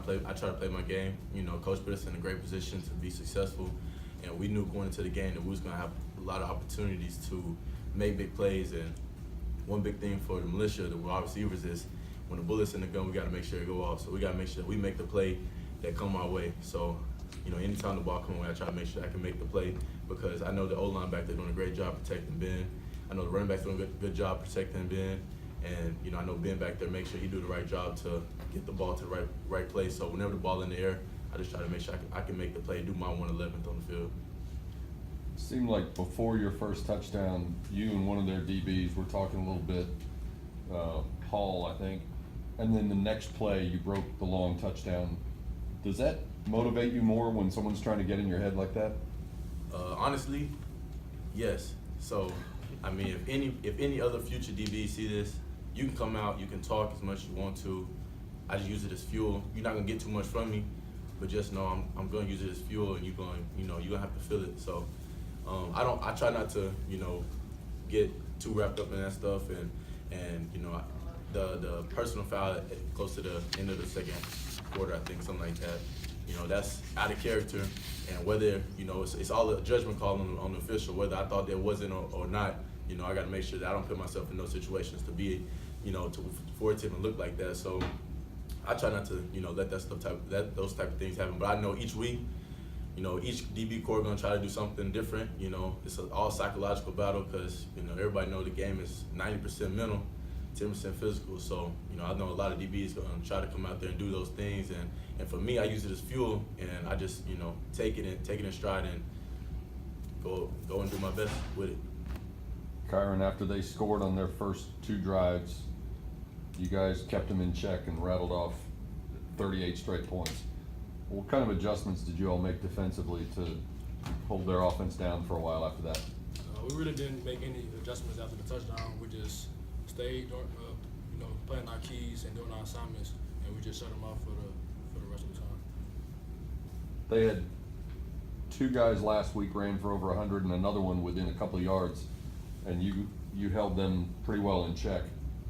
try to play my game. Coach put us in a great position to be successful, and we knew going into the game that we was gonna have a lot of opportunities to make big plays. And one big thing for the militia, the wide receivers, is when the bullet's in the gun, we got to make sure it go off. So we got to make sure that we make the play that come our way. So, anytime the ball comes away, I try to make sure I can make the play, because I know the O-line back, they're doing a great job protecting Ben. I know the running back's doing a good job protecting Ben. And, I know Ben back there, make sure he do the right job to get the ball to the right place. So whenever the ball in the air, I just try to make sure I can make the play, do my 111th on the field. Seemed like before your first touchdown, you and one of their DBs were talking a little bit, Hall, I think, and then the next play you broke the long touchdown. Does that motivate you more when someone's trying to get in your head like that? Honestly, yes. So, if any other future DBs see this, you can come out, you can talk as much as you want to. I just use it as fuel. You're not gonna get too much from me, but just know I'm gonna use it as fuel, and you're gonna have to feel it. So. I try not to, get too wrapped up in that stuff, and the personal foul close to the end of the second quarter, I think, something like that. That's out of character, and whether it's all a judgment call on the official, whether I thought there wasn't or not. I got to make sure that I don't put myself in those situations to be, for it to even look like that. So I try not to, let those type of things happen. But I know each week. Each DB corps gonna try to do something different. It's an all psychological battle, because everybody know the game is 90% mental, 10% physical. So I know a lot of DBs gonna try to come out there and do those things, and for me, I use it as fuel, and I just take it in stride and go and do my best with it. Kyran, after they scored on their first two drives, you guys kept them in check and rattled off 38 straight points. What kind of adjustments did you all make defensively to hold their offense down for a while after that? We really didn't make any adjustments after the touchdown. We just stayed, playing our keys and doing our assignments, and we just shut them off for the rest of the time. They had two guys last week ran for over 100, and another one within a couple of yards, and you held them pretty well in check.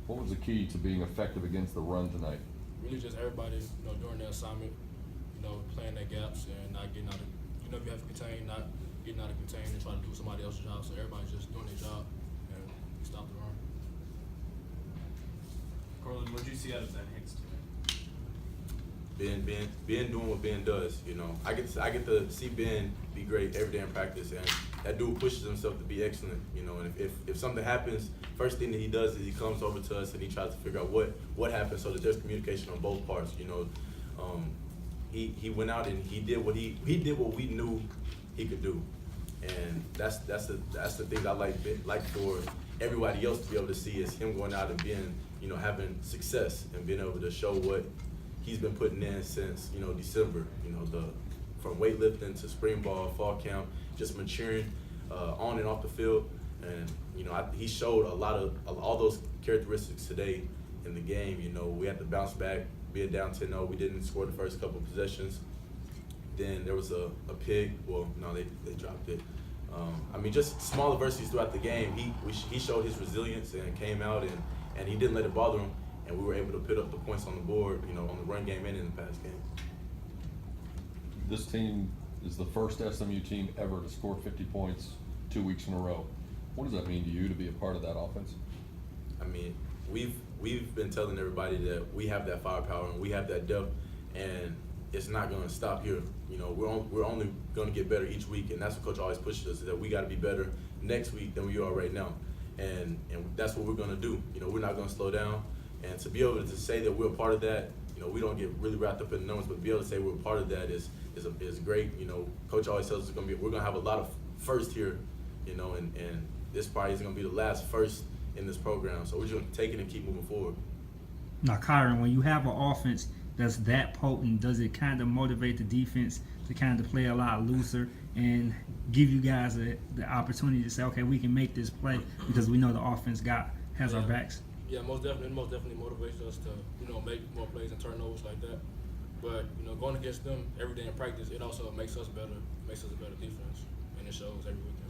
What was the key to being effective against the run tonight? Really just everybody, doing their assignment, playing their gaps and not getting out of, if you have to contain, not getting out of contain and trying to do somebody else's job. So everybody's just doing their job, and we stop the run. Cortland, what did you see out of that Hicks today? Ben doing what Ben does. I get to see Ben be great every day in practice, and that dude pushes himself to be excellent. And if something happens, first thing that he does is he comes over to us and he tries to figure out what happened, so that there's communication on both parts. He went out and he did what we knew he could do, and that's the thing I like for everybody else to be able to see, is him going out and being having success and being able to show what he's been putting in since December. From weightlifting to spring ball, fall camp, just maturing on and off the field, and he showed a lot of all those characteristics today in the game. We had to bounce back. Being down 10-0, we didn't score the first couple of possessions. Then there was a pick. Well, no, they dropped it. Just small adversities throughout the game. He showed his resilience and came out, and he didn't let it bother him. And we were able to put up the points on the board, on the run game and in the pass game. This team is the first SMU team ever to score 50 points 2 weeks in a row. What does that mean to you to be a part of that offense? We've been telling everybody that we have that firepower and we have that depth, and it's not going to stop here. We're only going to get better each week, and that's what Coach always pushes us, is that we got to be better next week than we are right now, and that's what we're going to do. We're not going to slow down, and to be able to say that we're a part of that, we don't get really wrapped up in the numbers, but to be able to say we're a part of that is great. Coach always tells us we're going to have a lot of firsts here, and this probably is going to be the last first in this program, so we're just going to take it and keep moving forward. Now, Kyran, when you have an offense that's that potent, does it kind of motivate the defense to kind of play a lot looser and give you guys the opportunity to say, okay, we can make this play because we know the offense has our backs? Yeah, most definitely motivates us to make more plays and turnovers like that. But going against them every day in practice, it also makes us better, makes us a better defense, and it shows every weekend.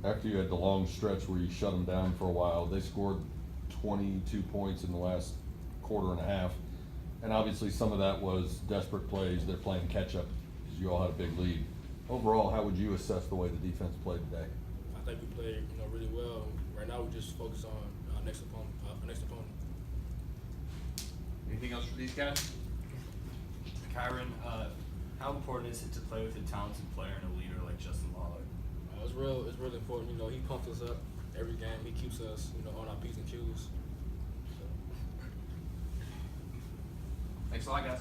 After you had the long stretch where you shut them down for a while, they scored 22 points in the last quarter and a half, And obviously some of that was desperate plays, they're playing catch-up, because you all had a big lead. Overall, how would you assess the way the defense played today? I think we played, really well. Right now, we just focus on our next opponent. Anything else for these guys? Kyran, how important is it to play with a talented player and a leader like Justin Lawler? It's really important. He pumps us up every game. He keeps us, on our P's and Q's. So. Thanks a lot, guys.